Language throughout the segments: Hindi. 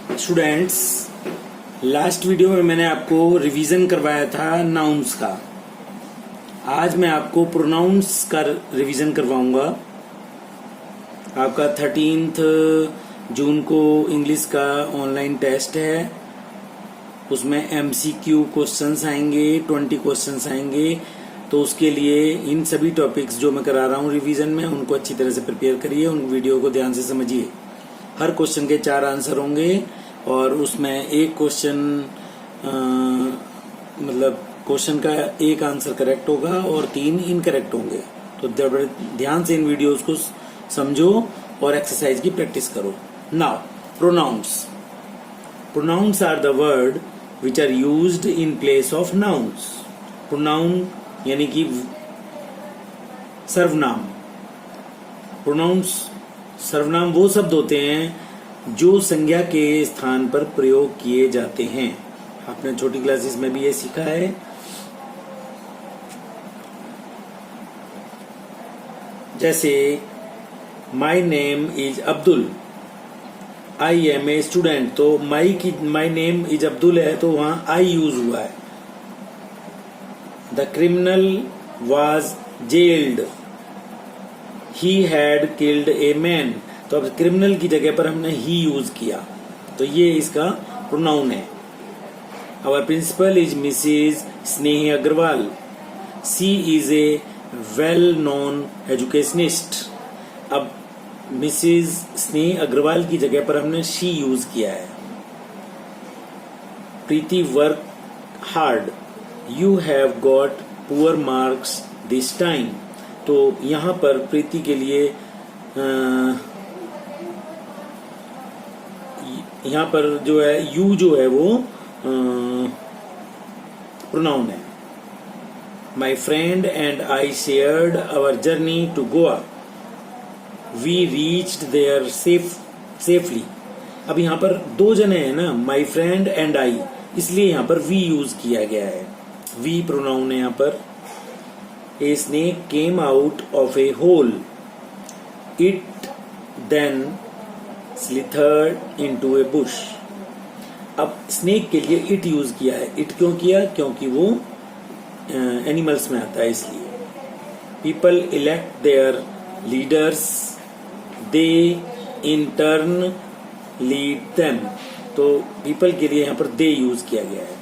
स्टूडेंट्स, लास्ट वीडियो में मैंने आपको रिवीजन करवाया था नाउन्स का। आज मैं आपको प्रोनाउंस का रिवीजन करवाऊंगा। आपका 13 जून को इंग्लिश का ऑनलाइन टेस्ट है। उसमें MCQ क्वेश्चंस आएंगे, 20 क्वेश्चंस आएंगे। तो उसके लिए इन सभी टॉपिक्स जो मैं करा रहा हूँ रिवीजन में, उनको अच्छी तरह से प्रिपेयर करिए, उन वीडियो को ध्यान से समझिए। हर क्वेश्चन के 4 आंसर होंगे और उसमें एक क्वेश्चन मतलब क्वेश्चन का एक आंसर करेक्ट होगा और 3 इनकरेक्ट होंगे। तो ध्यान से इन वीडियोस को समझो और एक्सरसाइज की प्रैक्टिस करो। Now pronouns. Pronouns are the word which are used in place of nouns. Pronoun यानी कि सर्वनाम। प्रोनाउंस सर्वनाम वो शब्द होते हैं जो संज्ञा के स्थान पर प्रयोग किए जाते हैं। आपने छोटी क्लासेस में भी ये सीखा है। जैसे my name is Abdul, I am a student. तो माई नेम इज अब्दुल है तो वहां आई यूज हुआ है। The criminal was gelled, he had killed a man. तो अब क्रिमिनल की जगह पर हमने ही यूज किया, तो ये इसका प्रोनाउन है। Our principal is Mrs Snehi Agarwal, she is a well known educationist. अब मिसेज स्नेही अग्रवाल की जगह पर हमने शी यूज किया है। Preeti work hard, you have got poor marks this time. तो यहां पर प्रीति के लिए यहां पर जो है यू जो है वो प्रोनाउन है। My friend and I shared our journey to Goa, we reached there safely. अब यहां पर 2 जने हैं ना, माई फ्रेंड एंड आई, इसलिए यहां पर वी यूज किया गया है। वी प्रोनाउन है यहां पर। A snake came out of a hole. It then slithered into a bush. अब snake के लिए it यूज किया है। it क्यों किया? क्योंकि वो एनिमल्स में आता है, इसलिए। People elect their leaders. They in turn lead them. तो people के लिए यहाँ पर they यूज किया गया है।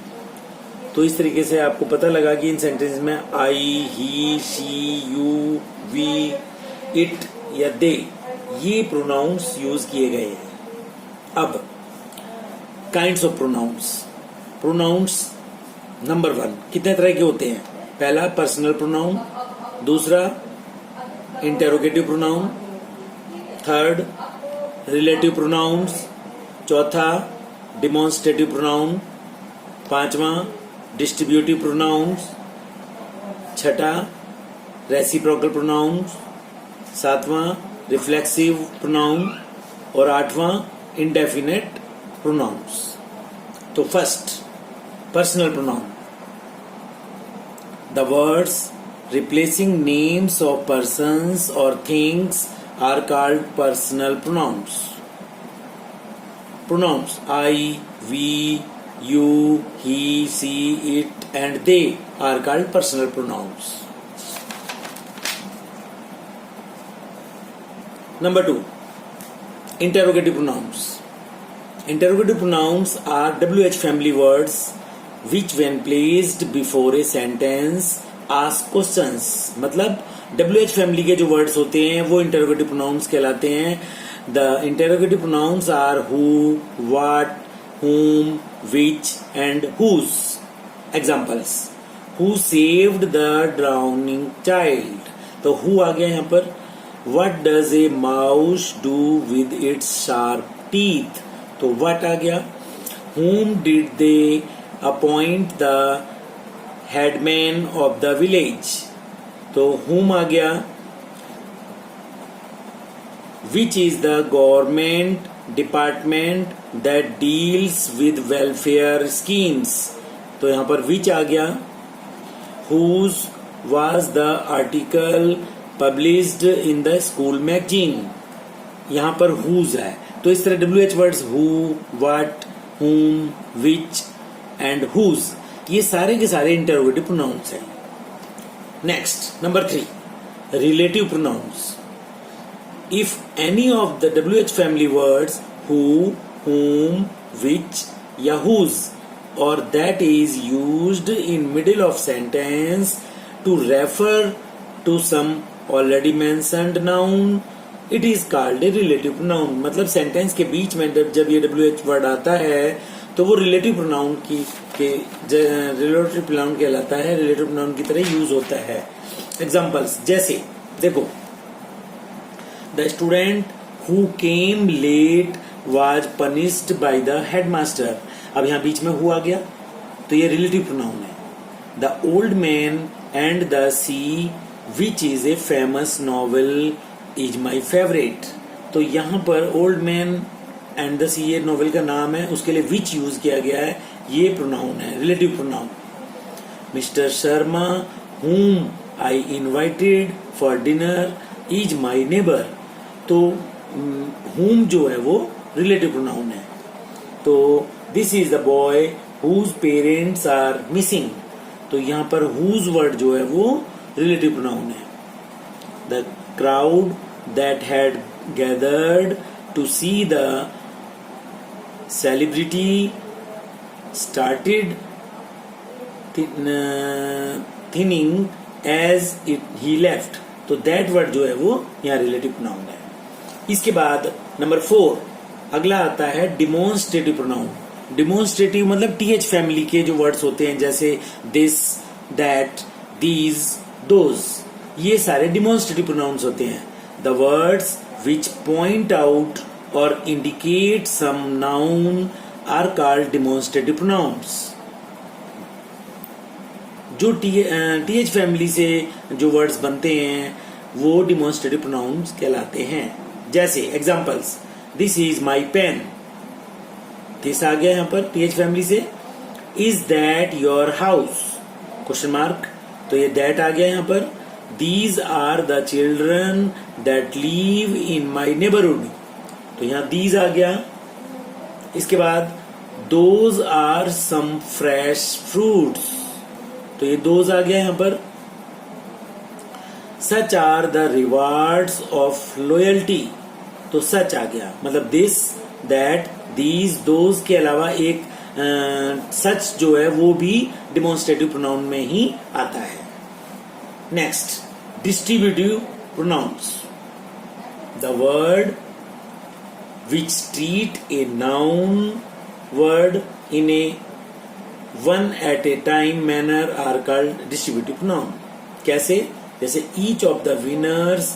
तो इस तरीके से आपको पता लगा कि इन सेंटेंस में I, he, she, you, we, it या दे, ये प्रोनाउंस यूज किए गए हैं। अब kinds of pronouns. Pronouns number 1 कितने तरह के होते हैं? पहला पर्सनल प्रोनाउन, दूसरा interrogative pronoun, third relative pronouns, चौथा डिमॉन्स्ट्रेटिव प्रोनाउन, पांचवा डिस्ट्रीब्यूटिव प्रोनाउंस, छठा रेसिप्रोकल प्रोनाउंस, सातवां रिफ्लेक्सिव प्रोनाउन और आठवां इंडेफिनेट प्रोनाउंस। तो first personal pronoun. The words replacing names of persons और things are called personal pronouns. Pronouns I, we, you, he, she, it and they are called personal pronouns. Number 2, interrogative pronouns. Interrogative pronouns are WH family words which when placed before a sentence ask questions. मतलब WH family के जो words होते हैं वो interrogative pronouns कहलाते हैं। The interrogative pronouns are who, what, whom, which and whose. Examples: who saved the drowning child. तो who आ गया यहाँ पर। What does a mouse do with its sharp teeth. तो what आ गया। Whom did they appoint the headman of the village. तो whom आ गया। Which is the government department that deals with welfare schemes. तो यहां पर विच आ गया। Whose was the article published in the school magazine. यहां पर हुज है। तो इस तरह WH words who, what, whom, which and whose, ये सारे के सारे इंटरोगेटिव प्रोनाउंस हैं. Next number 3, relative pronouns. If any of the WH family words who, whom, which या whose or that is used in middle of sentence to refer to some already mentioned noun, it is called a relative pronoun. मतलब सेंटेंस के बीच में जब ये WH वर्ड आता है तो वो रिलेटिव प्रोनाउन रिलेटिव प्रोनाउन कहलाता है, रिलेटिव प्रोनाउन की तरह यूज होता है. एग्जाम्पल्स जैसे देखो, the student who came late was punished by the headmaster. अब यहाँ बीच में हु आ गया तो ये रिलेटिव प्रोनाउन है. The old man and the sea which is a famous novel is my favourite. तो यहाँ पर old man and the sea, ये नॉवेल का नाम है, उसके लिए विच यूज किया गया है, ये प्रोनाउन है, relative pronoun. Mister Sharma whom I invited for dinner is my neighbor. तो whom जो है वो रिलेटिव प्रोनाउन है. तो this is the boy whose parents are missing. तो यहाँ पर whose वर्ड जो है वो रिलेटिव प्रोनाउन है. The crowd that had gathered to see the celebrity started thinning as he left. तो that वर्ड जो है वो यहाँ रिलेटिव प्रोनाउन है. इसके बाद नंबर 4 अगला आता है डिमोन्स्ट्रेटिव प्रोनाउन. डिमोन्स्ट्रेटिव मतलब TH फैमिली के जो वर्ड्स होते हैं जैसे दिस, दैट, दीज, दोज, ये सारे डिमोन्स्ट्रेटिव प्रोनाउंस होते हैं. The words which point out और indicate some noun are called demonstrative pronouns. जो TH फैमिली से जो वर्ड्स बनते हैं वो डिमोन्स्ट्रेटिव प्रोनाउंस कहलाते हैं. जैसे examples, this is my pen, this आ गया यहाँ पर TH फैमिली से. Is that your house, question mark, तो ये दैट आ गया यहाँ पर. These are the children that live in my neighbourhood, तो यहाँ दीज आ गया. इसके बाद those are some fresh fruits, तो ये दोज आ गया यहाँ पर. Such are the rewards of loyalty, तो सच आ गया. मतलब दिस, दैट, दीज, दोज के अलावा एक सच जो है वो भी डिमोन्स्ट्रेटिव प्रोनाउन में ही आता है. Next distributive pronouns. The word which treat a noun word in a one at a time manner are called distributive pronoun. कैसे? जैसे each of the winners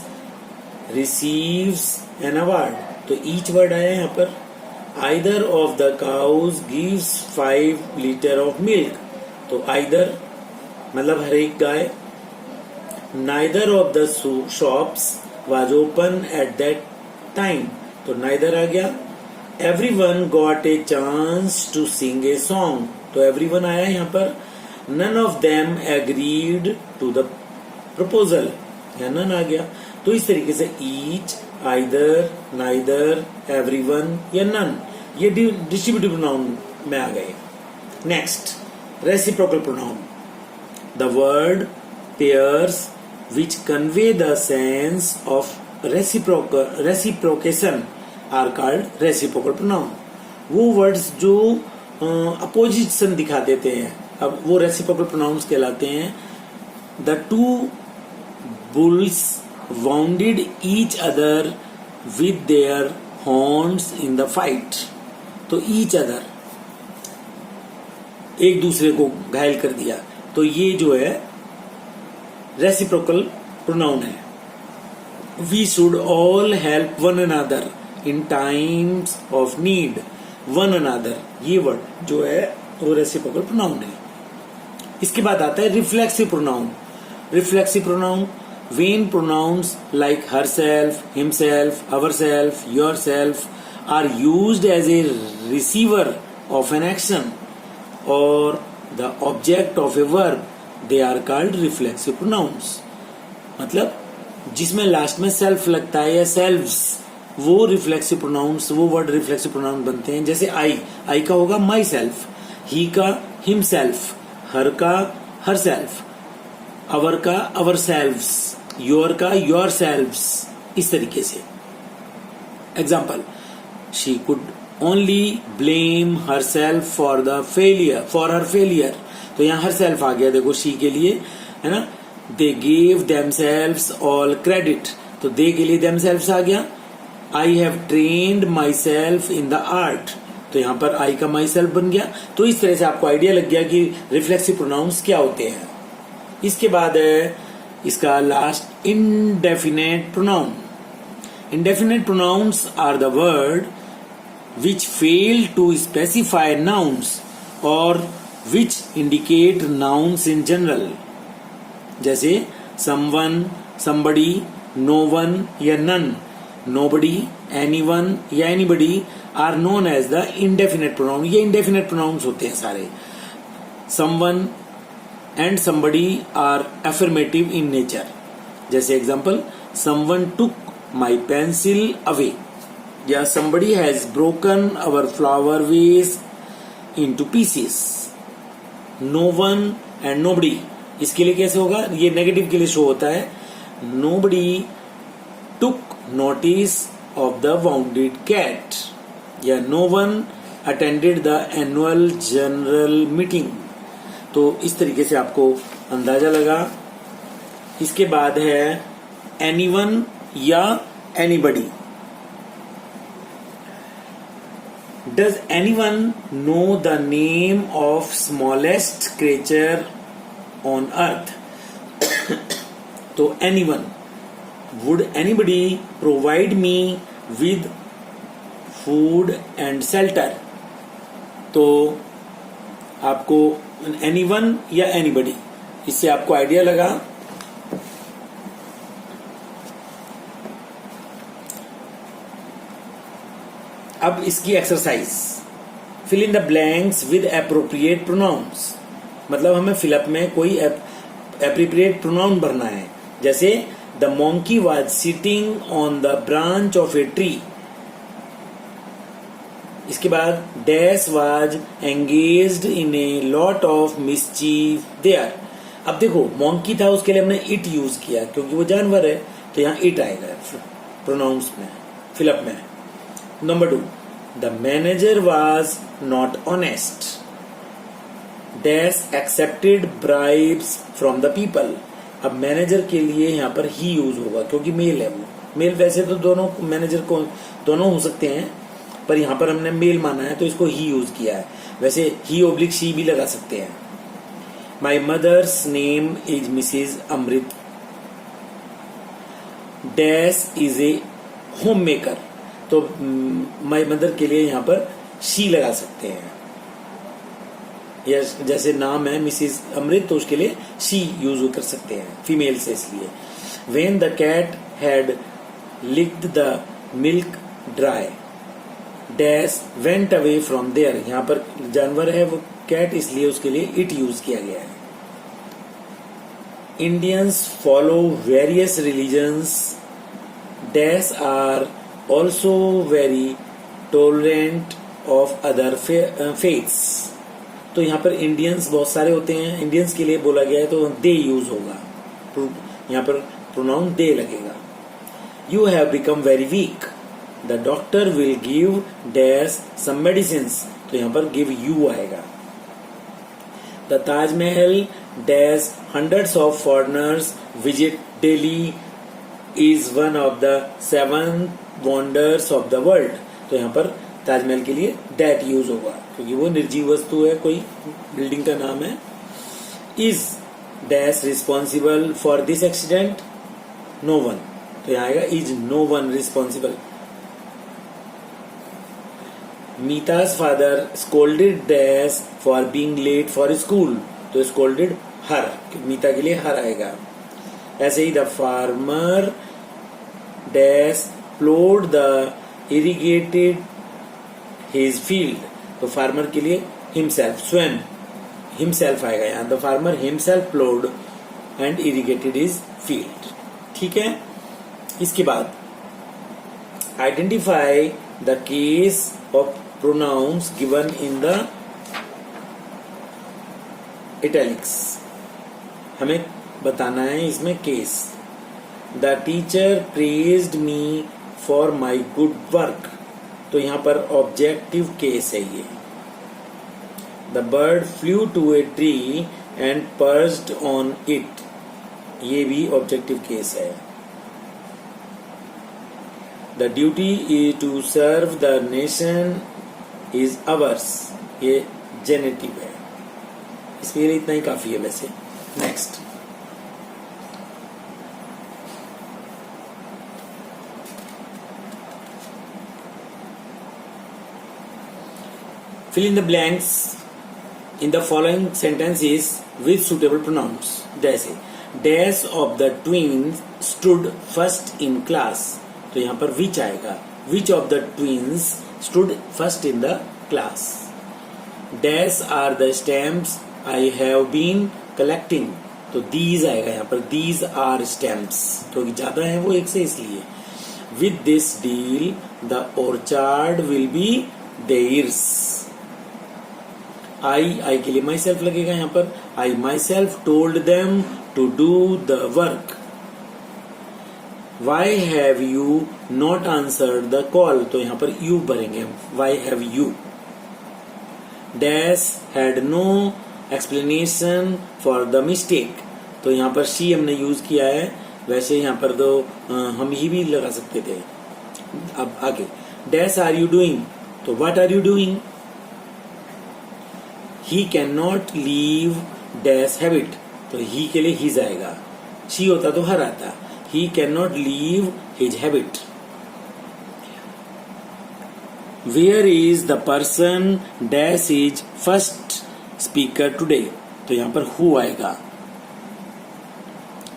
receives an award, तो ईच वर्ड आया यहाँ पर. Either of the cows gives 5 litre of milk, तो आइदर मतलब हर एक गाय. Neither of the shops was open at that time, तो नाइदर आ गया. Everyone got a chance to sing a song, तो एवरीवन आया यहाँ पर. None of them agreed to the proposal, या नन आ गया. तो इस तरीके से ईच, आइदर, नाइदर, एवरीवन या नन, ये डिस्ट्रीब्यूटिव प्रोनाउन में आ गए. Next reciprocal pronoun. The word pairs which convey the sense of reciprocation are called reciprocal pronoun. वो वर्ड्स जो अपोजिशन दिखा देते हैं, अब वो रेसिप्रोकल प्रोनाउंस कहलाते हैं. The two bulls wounded each other with their horns in the fight, तो each other एक दूसरे को घायल कर दिया, तो ये जो है रेसिप्रोकल प्रोनाउन है. We should all help one another in times of need. One another, ये वर्ड जो है वो रेसिप्रोकल प्रोनाउन है. इसके बाद आता है reflexive pronoun. Reflexive pronoun when pronouns like herself, himself, ourself, yourself are used as a receiver of an action or the object of a verb, they are called reflexive pronouns. मतलब जिसमें लास्ट में सेल्फ लगता है या सेल्व्स वो रिफ्लेक्सिव प्रोनाउंस, वो वर्ड रिफ्लेक्सिव प्रोनाउन बनते हैं। जैसे आई का होगा माई सेल्फ, ही का हिम सेल्फ, हर का हर सेल्फ, अवर का अवर सेल्व्स, योर का योर सेल्व्स, इस तरीके से। Example, she could only blame her self for her failure. तो यहां हर सेल्फ आ गया, देखो शी के लिए, है ना। They gave themselves all credit, तो दे के लिए देमसेल्व्स आ गया। I have trained myself in the art, तो यहां पर आई का माई सेल्फ बन गया। तो इस तरह से आपको आइडिया लग गया कि रिफ्लेक्सिव प्रोनाउंस क्या होते हैं। इसके बाद है इसका last, indefinite pronoun. Indefinite pronouns are the word which fail to specify nouns or which indicate nouns in general, जैसे someone, somebody, no one या none, nobody, anyone या anybody are known as the indefinite pronoun। ये indefinite pronouns होते हैं सारे। someone and somebody are affirmative in nature, जैसे example, someone took my pencil away, या somebody has broken our flower vase into pieces। no one and nobody, इसके लिए कैसे होगा, ये नेगेटिव के लिए शो होता है। nobody took notice of the wounded cat, या no one attended the annual general meeting। तो इस तरीके से आपको अंदाजा लगा। इसके बाद है anyone या anybody। Does anyone know the name of smallest creature on earth? तो anyone, would anybody provide me with food and shelter? तो आपको anyone या anybody, इससे आपको आइडिया लगा। अब इसकी exercise, fill in the blanks with appropriate pronouns. मतलब हमें फिलअप में कोई एप्रोप्रिएट प्रोनाउन भरना है। जैसे the monkey was sitting on the branch of a tree. इसके बाद dash was engaged in a lot of mischief there. अब देखो मोंकी था, उसके लिए हमने इट यूज किया क्योंकि वो जानवर है, तो यहाँ इट आएगा प्रोनाउंस में, फिलअप में। Number 2, the manager was not honest. Dash accepted bribes from the people. अब मैनेजर के लिए यहाँ पर ही यूज होगा क्योंकि मेल है वो। मेल वैसे तो दोनों मैनेजर को दोनों हो सकते हैं, पर यहाँ पर हमने मेल माना है तो इसको ही यूज किया है। वैसे ही ओब्लिक शी भी लगा सकते हैं। My mother's name is Mrs. Amrit. Dash is a homemaker, तो माई मदर के लिए यहाँ पर शी लगा सकते हैं। या जैसे नाम है मिसिज अमृत, तो उसके लिए शी यूज कर सकते हैं फीमेल से, इसलिए। When the cat had licked the milk dry, dash went away from there. यहाँ पर जानवर है वो कैट, इसलिए उसके लिए इट यूज किया गया है। Indians follow various religions, dash are also very tolerant of other faiths। तो यहाँ पर इंडियंस बहुत सारे होते हैं, इंडियंस के लिए बोला गया है तो दे यूज होगा, यहाँ पर प्रोनाउन दे लगेगा। You have become very weak, the doctor will give dash some medicines, तो यहाँ पर give you आएगा। The Taj Mahal dash hundreds of foreigners visit daily is one of the 7 wonders of the world. तो यहाँ पर ताजमहल के लिए दैट यूज होगा क्योंकि वो निर्जीव वस्तु है, कोई बिल्डिंग का नाम है। Is dash responsible for this accident, no one, तो यहाँ आएगा is no one responsible. Meeta's father scolded dash for being late for school, तो स्कोल्डेड हर, मीता के लिए हर आएगा। ऐसे ही the farmer dash plowed the irrigated his field, तो फार्मर के लिए himself, स्वयं himself आएगा यहाँ। The farmer himself plowed and irrigated his field। ठीक है। इसके बाद Identify the case of pronouns given in the italics. हमें बताना है इसमें case. The teacher praised me for my good work. तो यहाँ पर ऑब्जेक्टिव केस है ये. The bird flew to a tree and perched on it. ये भी ऑब्जेक्टिव केस है. The duty is to serve the nation is ours. ये जेनेटिव है. इसके लिए इतना ही काफी है वैसे. Next. Fill in the blanks in the following sentences with suitable pronouns. जैसे dash of the twins stood first in class. तो यहाँ पर which आएगा. Which of the twins stood first in the class? Dash are the stamps I have been collecting. तो these आएगा यहाँ पर. These are stamps. क्योंकि ज्यादा है वो एक से इसलिए. With this deal the orchard will be theirs. I के लिए माई सेल्फ लगेगा यहाँ पर. I myself told them to do the work. Why have you not answered the call? तो यहाँ पर you भरेंगे. Why have you? Dash had no explanation for the mistake. तो यहाँ पर she हमने यूज किया है. वैसे यहाँ पर तो हम ही भी लगा सकते थे. अब आगे. Dash are you doing? तो what are you doing? He cannot leave dash habit. तो he के लिए his आएगा. she होता तो her आता. He cannot leave his habit. Where is the person dash is first speaker today? तो यहाँ पर who आएगा.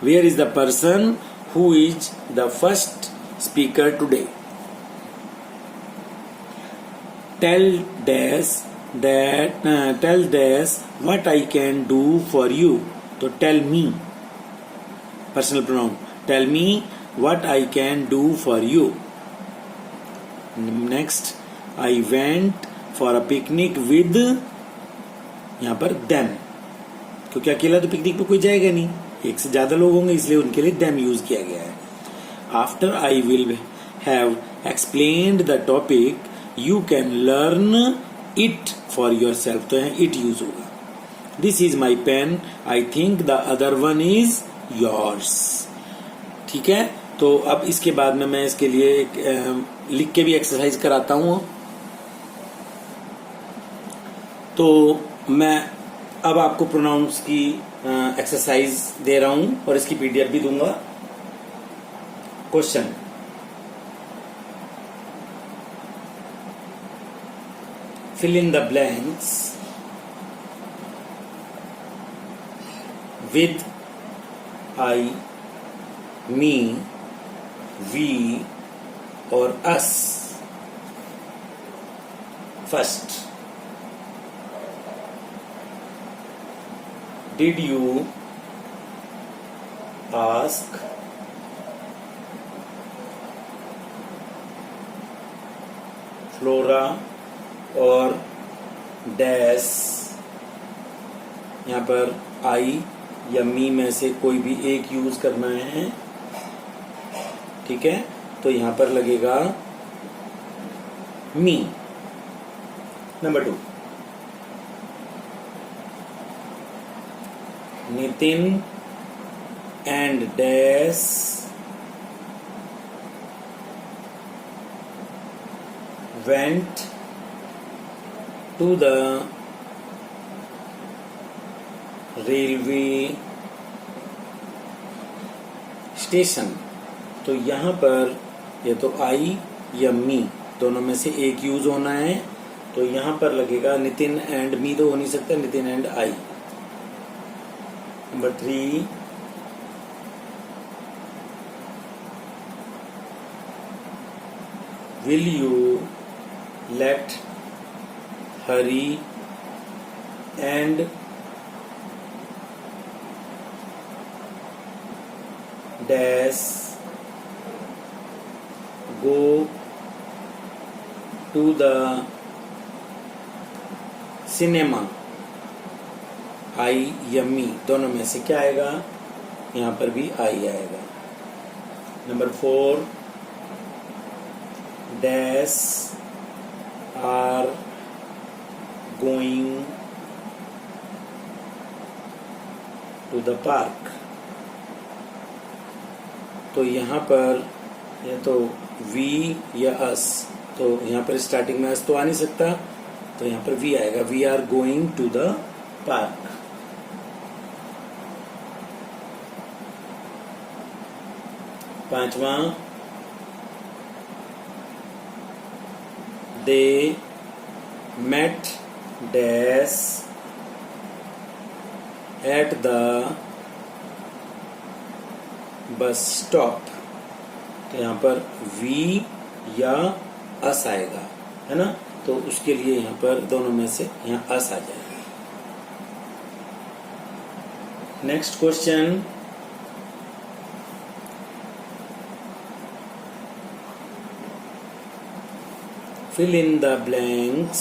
Where is the person who is the first speaker today? Tell dash what I can do for you. तो tell me. Personal pronoun. Tell me what I can do for you. Next. I went for a picnic with. यहाँ पर them. क्योंकि अकेला तो पिकनिक पे कोई जाएगा नहीं. एक से ज्यादा लोग होंगे इसलिए उनके लिए them यूज किया गया है. After I will have explained the topic, you can learn it for yourself. तो यहाँ it यूज होगा. This is my pen. I think the other one is yours. ठीक है. तो अब इसके बाद में मैं इसके लिए लिख के भी एक्सरसाइज कराता हूँ. तो मैं अब आपको प्रोनाउंस की एक्सरसाइज दे रहा हूं और इसकी पीडीएफ भी दूंगा. Question. Fill in the blanks with I, me, we or us. First, did you ask Flora और डैश. यहाँ पर आई या मी में से कोई भी एक यूज करना है. ठीक है. तो यहाँ पर लगेगा me. Number 2, Nitin and dash went to the railway station. तो यहाँ पर ये तो आई या मी दोनों में से एक यूज होना है. तो यहाँ पर लगेगा नितिन एंड मी तो हो नहीं सकता. Nitin and I. Number 3, will you let Hari and dash go to the cinema, I यम्मी, दोनों में से क्या आएगा? यहाँ पर भी आई आएगा। Number 4, dash are going to the park. तो यहाँ पर या तो वी या अस, तो यहाँ पर स्टार्टिंग में अस तो आ नहीं सकता, तो यहाँ पर वी आएगा। We are going to the park. पांचवा, they met dash at the bus stop. तो यहाँ पर वी या अस आएगा, है ना? तो उसके लिए यहाँ पर दोनों में से यहाँ अस आ जाएगा। Next question, fill in the blanks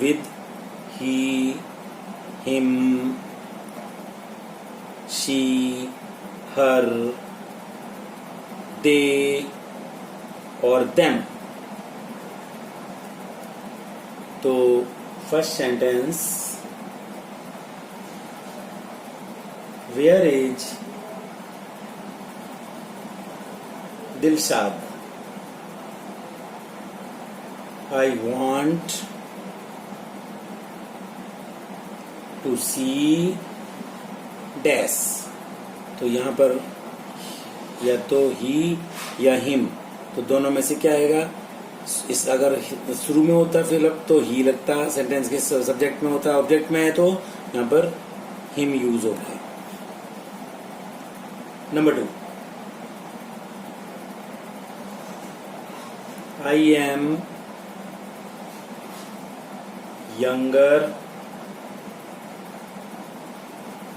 with he, him, she, her, they और them। तो first sentence, where is Dilshad? I want to see dash. तो यहाँ पर या तो ही या हिम, तो दोनों में से क्या आएगा? इस अगर शुरू में होता फिर तो ही लगता, सेंटेंस के सब्जेक्ट में होता, ऑब्जेक्ट में है तो यहाँ पर हिम यूज होगा। Number 2, I am younger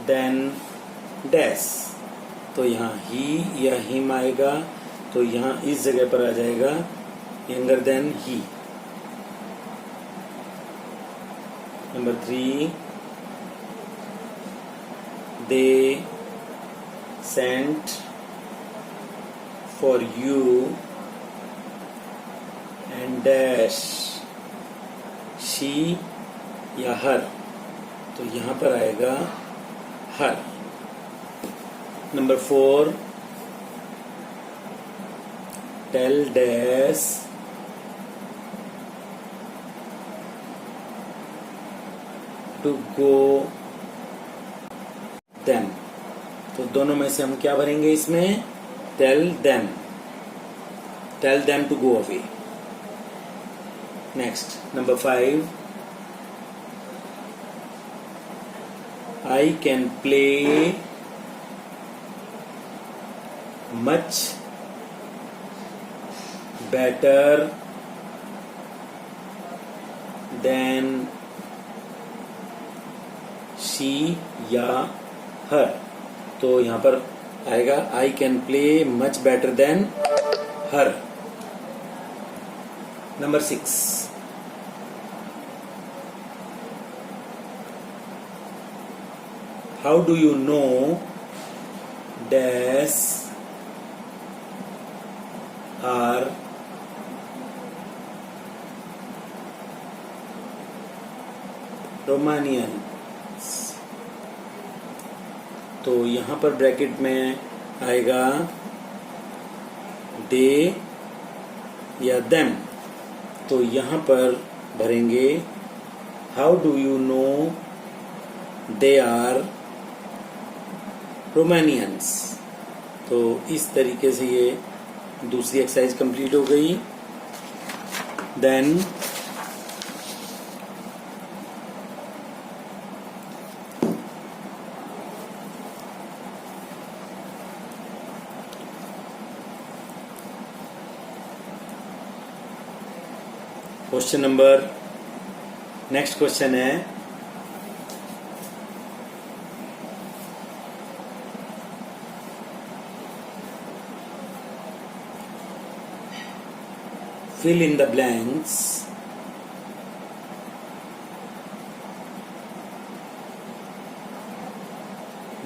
than dash। तो यहाँ ही या हिम आएगा, तो यहाँ इस जगह पर आ जाएगा younger than he। Number 3, they sent for you and dash she या हर, तो यहाँ पर आएगा her. Number 4, tell dash to go them. तो दोनों में से हम क्या भरेंगे इसमें? Tell them, tell them to go away. Next, number 5, I can play much better than she या her। तो यहाँ पर आएगा I can play much better than her। Number 6, how do you know dash are Romanians? तो यहाँ पर ब्रैकेट में आएगा दे या देम, तो यहाँ पर भरेंगे how do you know they are Romanians. तो इस तरीके से ये दूसरी एक्सरसाइज कंप्लीट हो गई। Then question number, next question है fill in the blanks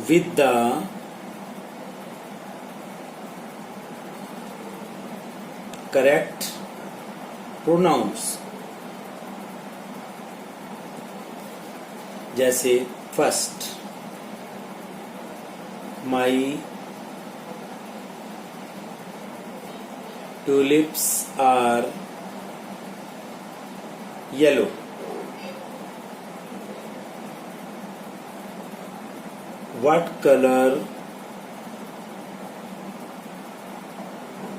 with the correct pronouns. जैसे first, my tulips are yellow. What color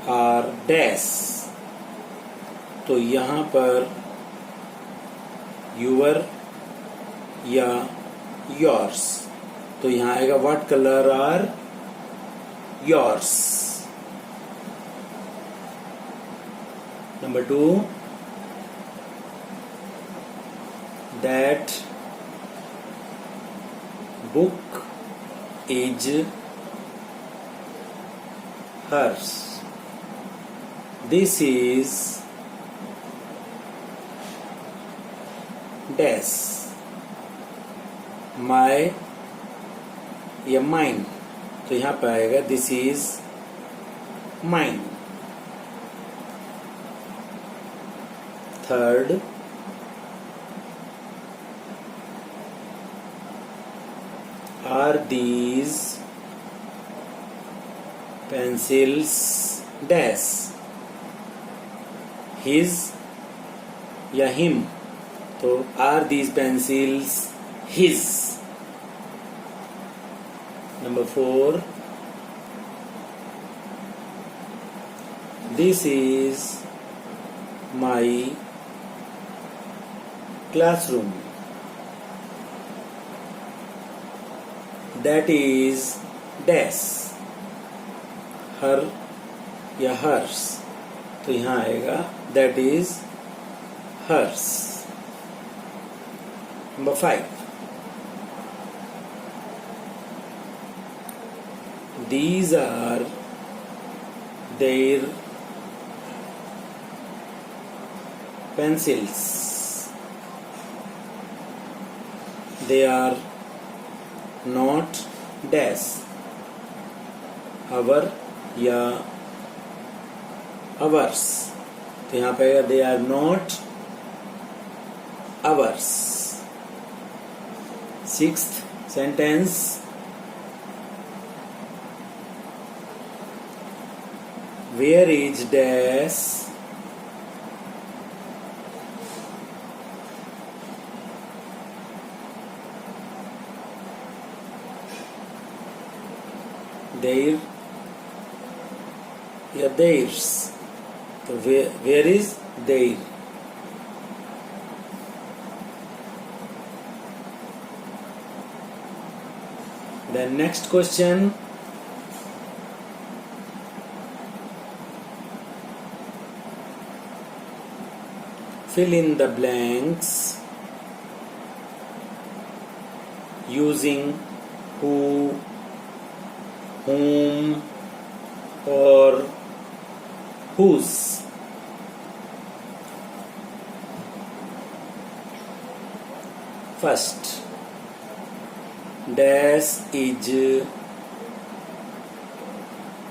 are dash? तो यहाँ पर your या yours, तो यहाँ आएगा what color are yours. Number 2, that book is hers. This is dash, my या mine, तो यहाँ पे आएगा this is mine. Third, are these pencils dash? His या him, तो are these pencils his. Number 4, this is my classroom. That is dash, her या hers, तो यहाँ आएगा that is hers. Number 5, these are their pencils. They are not dash, our या ours, तो यहाँ पे they are not ours. Sixth sentence, where is dash? Their या theirs, तो where is their. Then next question, fill in the blanks using who, whom or whose. First, dash is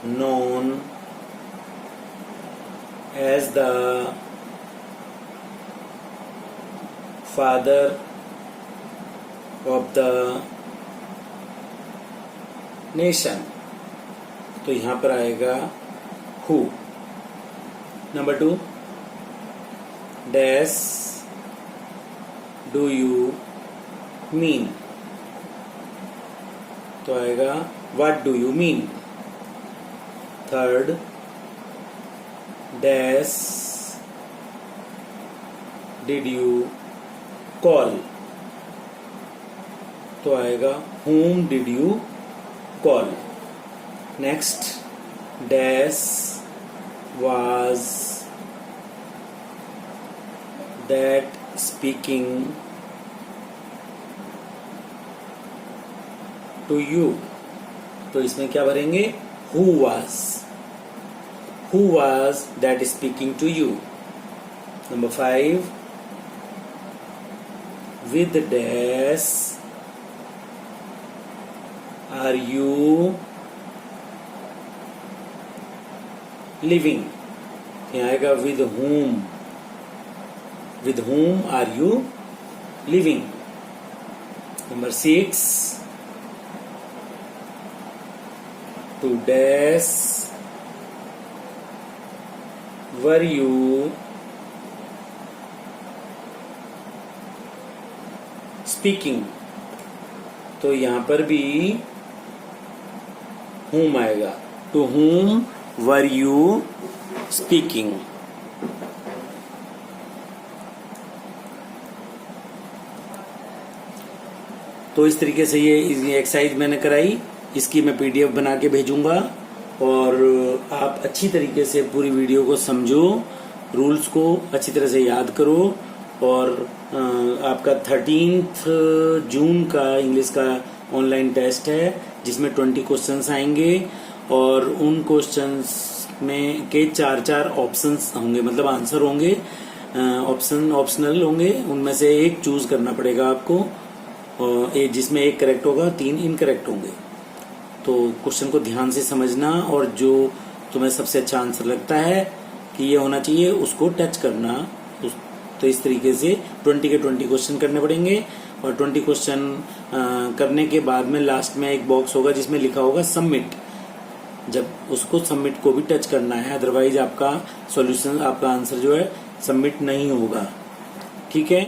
known as the father of the nation, तो यहाँ पर आएगा who. Number 2, dash do you mean, तो आएगा what do you mean. Third, dash did you call, तो आएगा whom did you call. Next, dash was that speaking to you, तो इसमें क्या भरेंगे who was that speaking to you. Number 5, with dash are you living? यहाँ आएगा with whom. With whom are you living? Number 6, to dash were you speaking? तो यहां पर भी whom आएगा. To whom were you speaking? तो इस तरीके से ये एक्सरसाइज मैंने कराई. इसकी मैं पीडीएफ बना के भेजूंगा और आप अच्छी तरीके से पूरी वीडियो को समझो, रूल्स को अच्छी तरह से याद करो. और आपका 13 जून का इंग्लिश का ऑनलाइन टेस्ट है जिसमें 20 क्वेश्चंस आएंगे और उन क्वेश्चंस में के 4 ऑप्शंस होंगे, मतलब आंसर होंगे. ऑप्शन ऑप्शनल होंगे, उनमें से एक चूज करना पड़ेगा आपको. जिसमें एक करेक्ट होगा, 3 इनकरेक्ट होंगे. तो क्वेश्चन को ध्यान से समझना और जो तुम्हें सबसे अच्छा आंसर लगता है कि ये होना चाहिए उसको टच करना. तो इस तरीके से 20 के 20 क्वेश्चन करने पड़ेंगे और 20 क्वेश्चन करने के बाद में लास्ट में एक बॉक्स होगा जिसमें लिखा होगा सबमिट. जब उसको सबमिट को भी टच करना है, अदरवाइज आपका सॉल्यूशन, आपका आंसर जो है सबमिट नहीं होगा. ठीक है.